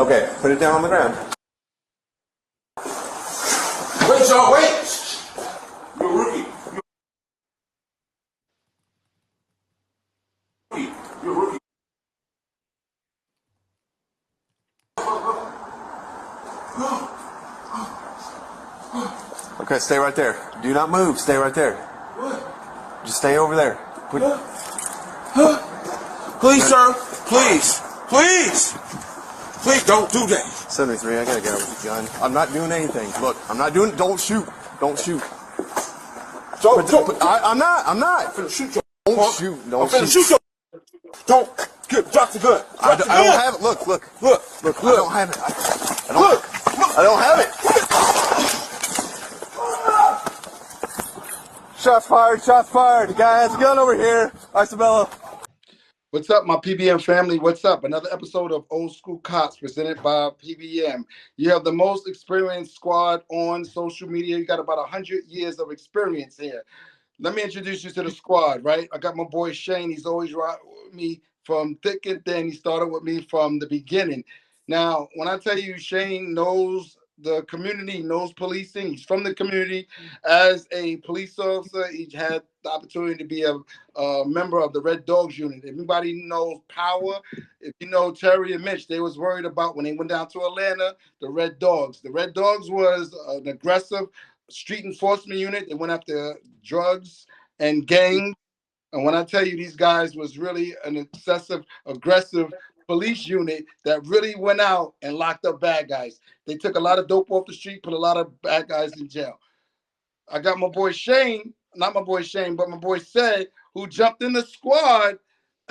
Okay, put it down on the ground. Wait, y'all, wait! You're a rookie. You're a rookie. Okay, stay right there. Do not move. Stay right there. What? Just stay over there. Please, sir. Please. Please. Please don't do that. 73, I gotta get over the gun. I'm not doing anything. Look, I'm not doing. Don't shoot. Don't shoot. I'm not. I'm not. I'm finna shoot you. Don't shoot. I'm Don't finna shoot. shoot you. Don't. Drop the gun. I Drop the don't gun. have it. Look. Look. I don't have it. I don't have it. Shots fired. Shots fired. The guy has a gun over here. Isabella. What's up, my PBM family? What's up? Another episode of Old School Cops presented by PBM. You have the most experienced squad on social media. You got about 100 years of experience here. Let me introduce you to the squad, right? I got my boy Shane. He's always right with me from thick and thin. He started with me from the beginning. Now, when I tell you Shane knows the community, knows policing, he's from the community. As a police officer, he had the opportunity to be a member of the Red Dogs unit. Everybody knows Power. If you know Terry and Mitch, they was worried about when they went down to Atlanta, the Red Dogs. The Red Dogs was an aggressive street enforcement unit. They went after drugs and gangs. And when I tell you these guys was really an excessive, aggressive police unit that really went out and locked up bad guys. They took a lot of dope off the street, put a lot of bad guys in jail. I got my boy Shane, not my boy Shane, but my boy Said, who jumped in the squad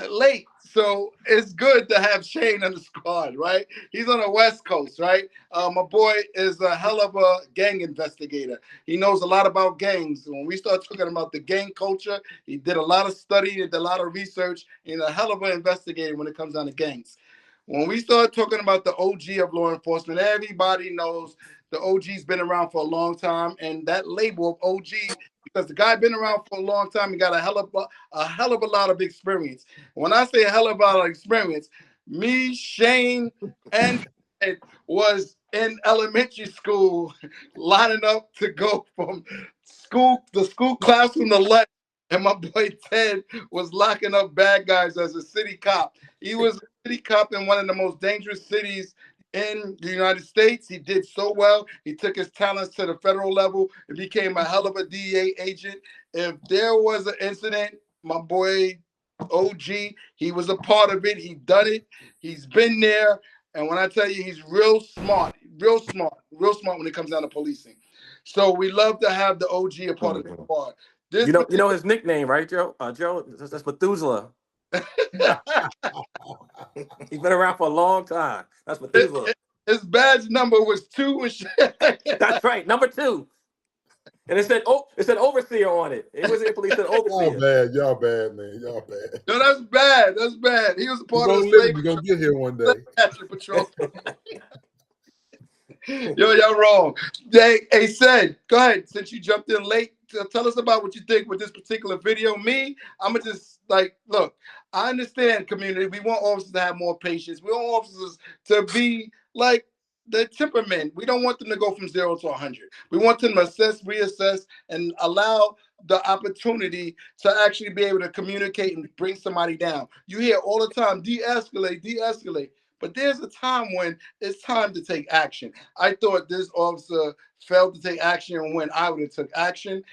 late. So it's good to have Shane in the squad, right? He's on the West Coast, right? My boy is a hell of a gang investigator. He knows a lot about gangs. When we start talking about the gang culture, he did a lot of study, did a lot of research, and a hell of an investigator when it comes down to gangs. When we start talking about the OG of law enforcement, everybody knows the OG's been around for a long time, and that label of OG, because the guy been around for a long time, he got a hell of a lot of experience. When I say a hell of a lot of experience, me, Shane, and Ed was in elementary school lining up to go from the school classroom to lunch, and my boy Ted was locking up bad guys as a city cop. He was a city cop in one of the most dangerous cities in the United States. He did so well. He took his talents to the federal level and became a hell of a DEA agent. If there was an incident, my boy OG, he was a part of it. He done it. He's been there. And when I tell you, he's real smart when it comes down to policing. So we love to have the OG a part of the squad. You know his nickname, right, Joe? Joe, that's Methuselah. He's been around for a long time. That's Methuselah. His badge number was 2 and shit. That's right, number 2. And it said overseer on it. It wasn't police, it said overseer. Y'all bad, man. Y'all bad. No, that's bad. That's bad. He was a part of the We're gonna get here one day. patrol. Yo, y'all wrong. Hey, Said, go ahead. Since you jumped in late, tell us about what you think with this particular video. I'm gonna just look. I understand, community. We want officers to have more patience. We want officers to be like the temperament. We don't want them to go from 0 to 100. We want them to assess, reassess, and allow the opportunity to actually be able to communicate and bring somebody down. You hear all the time, de-escalate, de-escalate. But there's a time when it's time to take action. I thought this officer failed to take action when I would have took action.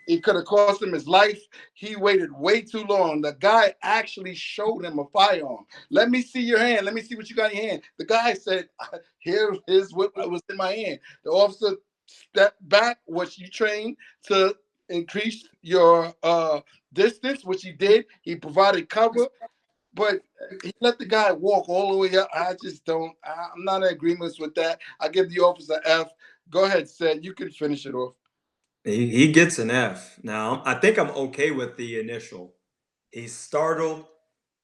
It could have cost him his life. He waited way too long. The guy actually showed him a firearm. Let me see your hand. Let me see what you got in your hand. The guy said, here's what was in my hand. The officer stepped back, which you trained to increase your distance, which he did. He provided cover. But he let the guy walk all the way up. I'm not in agreement with that. I give the officer F. Go ahead, Seth. You can finish it off. He gets an F. Now, I think I'm okay with the initial. He's startled.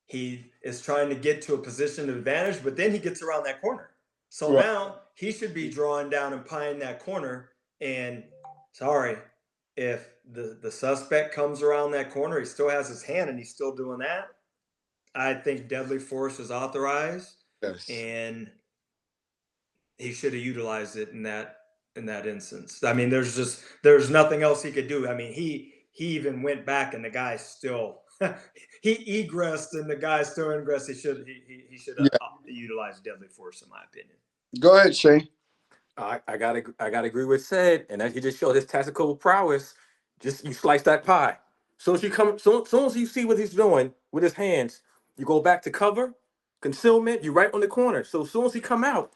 He is trying to get to a position of advantage, but then he gets around that corner. So Right. Now he should be drawing down and pieing that corner. And sorry, if the suspect comes around that corner, he still has his hand and he's still doing that. I think deadly force is authorized. Yes. And he should have utilized it in that instance. I mean, there's nothing else he could do. I mean, he even went back and the guy still he egressed and the guy still ingressed. He should have utilized deadly force, in my opinion. Go ahead, Shane. I gotta agree with said, and that he just showed his tactical prowess. Just you slice that pie. Soon as you see what he's doing with his hands, you go back to cover, concealment. You right on the corner. So as soon as he come out,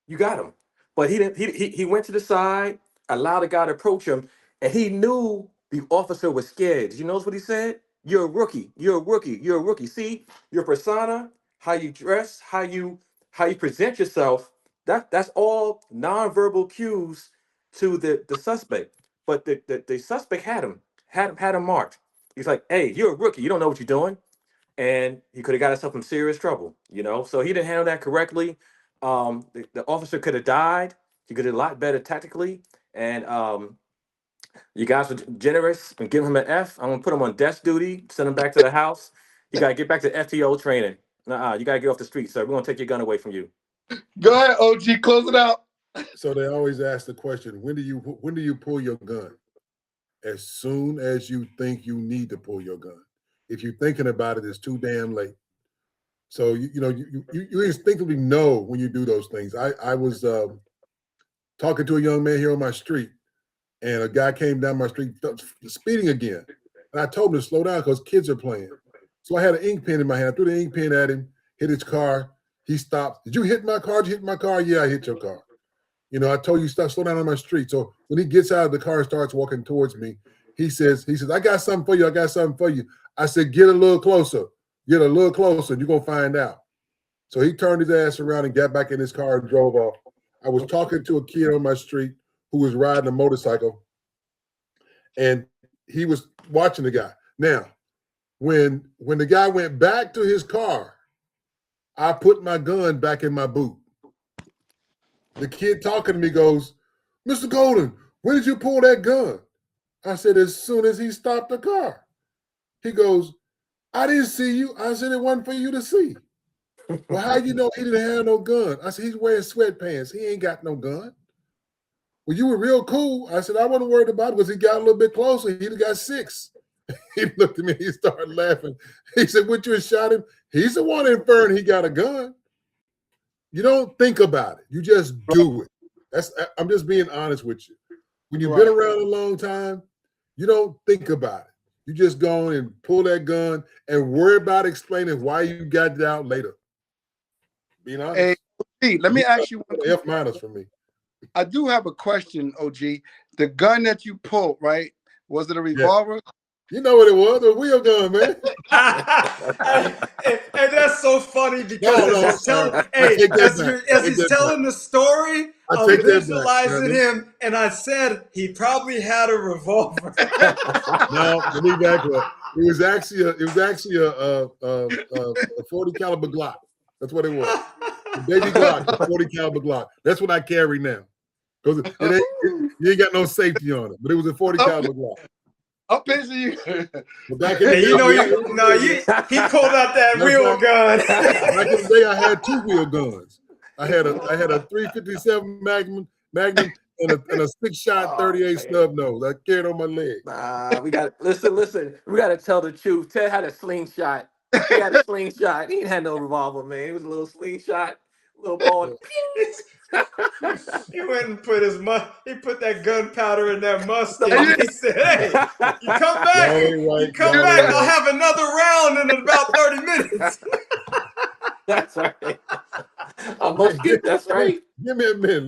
you got him. But he didn't. He went to the side, allowed the guy to approach him, and he knew the officer was scared. You notice what he said? You're a rookie. You're a rookie. You're a rookie. See your persona, how you dress, how you present yourself. That's all nonverbal cues to the suspect. But the suspect had him marked. He's like, hey, you're a rookie. You don't know what you're doing. And he could have got himself in serious trouble, So he didn't handle that correctly. The officer could have died. He could have a lot better tactically. And you guys were generous and give him an F. I'm gonna put him on desk duty, send him back to the house. You gotta get back to FTO training. You gotta get off the street, sir. We're gonna take your gun away from you. Go ahead, OG. Close it out. So they always ask the question, when do you pull your gun? As soon as you think you need to pull your gun. If you're thinking about it, it's too damn late. So you instinctively know when you do those things. I was talking to a young man here on my street, and a guy came down my street speeding again. And I told him to slow down because kids are playing. So I had an ink pen in my hand. I threw the ink pen at him, hit his car. He stopped. Did you hit my car? Did you hit my car? Yeah, I hit your car. I told you slow down on my street. So when he gets out of the car and starts walking towards me, he says, I got something for you. I got something for you. I said, get a little closer. Get a little closer. You're going to find out. So he turned his ass around and got back in his car and drove off. I was talking to a kid on my street who was riding a motorcycle, and he was watching the guy. Now, when the guy went back to his car, I put my gun back in my boot. The kid talking to me goes, Mr. Golden, when did you pull that gun? I said, as soon as he stopped the car. He goes, I didn't see you. I said, it wasn't for you to see. Well, how you know he didn't have no gun? I said, he's wearing sweatpants. He ain't got no gun. Well, you were real cool. I said, I wasn't worried about it because he got a little bit closer. He'd have got 6. He looked at me. He started laughing. He said, would you have shot him? He's the one inferring he got a gun. You don't think about it. You just do it. I'm just being honest with you. When you've been around a long time, you don't think about it. You just go and pull that gun and worry about explaining why you got it out later. Being honest. Hey, let me ask you one F- for me. I do have a question, OG. The gun that you pulled, right? Was it a revolver? Yeah. You know what it was? A wheel gun, man. and that's so funny because as he's telling the story, I'm visualizing him, and I said he probably had a revolver. No, let me back up. It was actually a 40 caliber Glock. That's what it was. A baby Glock, a 40 caliber Glock. That's what I carry now. Because you ain't got no safety on it, but it was a 40 caliber Glock. I'll picture you. Back in the day, he pulled out that wheel gun. Back in the day, I had 2 wheel guns. I had a 357 Magnum and a 6-shot 38 snub nose. I carried on my leg. We got listen. We got to tell the truth. Ted had a slingshot. He had a slingshot. He ain't had no revolver, man. It was a little slingshot, little ball. He went and put that gunpowder in that Mustang. He said, hey, you come back, I'll have another round in about 30 minutes. That's right. That's right. Give me a minute.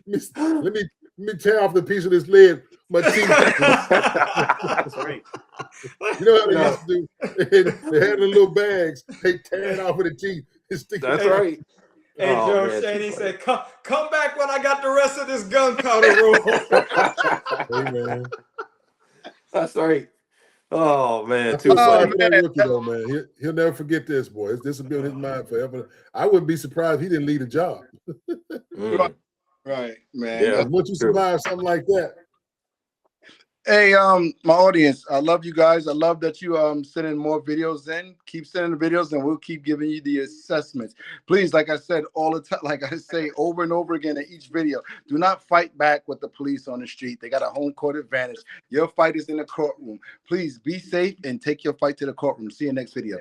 Let me tear off the piece of this lid. My teeth. That's right. You know how they used to do? They had the little bags. They tear it off with the teeth. That's right. Hey, Joe Shane, he said, come back when I got the rest of this gunpowder roll. Hey, man. That's right. Oh, man. Too funny. Rookie, though, man. He'll never forget this, boy. This will be on his mind forever. I wouldn't be surprised if he didn't lead a job. Right, man. Yeah. Once you survive something like that. Hey, my audience, I love you guys. I love that you sending more videos in. Keep sending the videos, and we'll keep giving you the assessments. Please, like I said all the time, like I say over and over again in each video, do not fight back with the police on the street. They got a home court advantage. Your fight is in the courtroom. Please be safe and take your fight to the courtroom. See you next video.